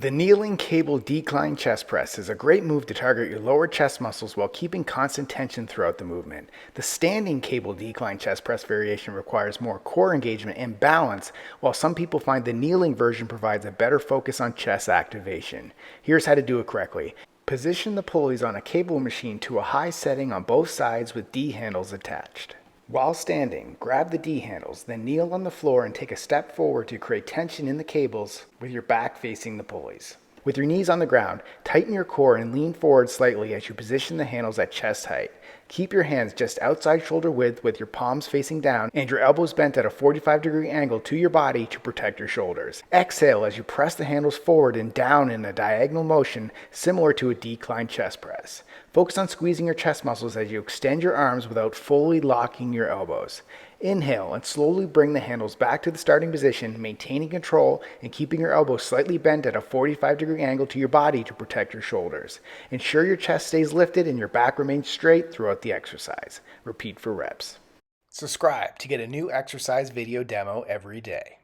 The kneeling cable decline chest press is a great move to target your lower chest muscles while keeping constant tension throughout the movement. The standing cable decline chest press variation requires more core engagement and balance, while some people find the kneeling version provides a better focus on chest activation. Here's how to do it correctly. Position the pulleys on a cable machine to a high setting on both sides with D handles attached. While standing, grab the D handles, then kneel on the floor and take a step forward to create tension in the cables with your back facing the pulleys. With your knees on the ground, tighten your core and lean forward slightly as you position the handles at chest height. Keep your hands just outside shoulder width with your palms facing down and your elbows bent at a 45-degree angle to your body to protect your shoulders. Exhale as you press the handles forward and down in a diagonal motion similar to a decline chest press. Focus on squeezing your chest muscles as you extend your arms without fully locking your elbows. Inhale and slowly bring the handles back to the starting position, maintaining control and keeping your elbows slightly bent at a 45-degree angle to your body to protect your shoulders. Ensure your chest stays lifted and your back remains straight throughout the exercise. Repeat for reps. Subscribe to get a new exercise video demo every day.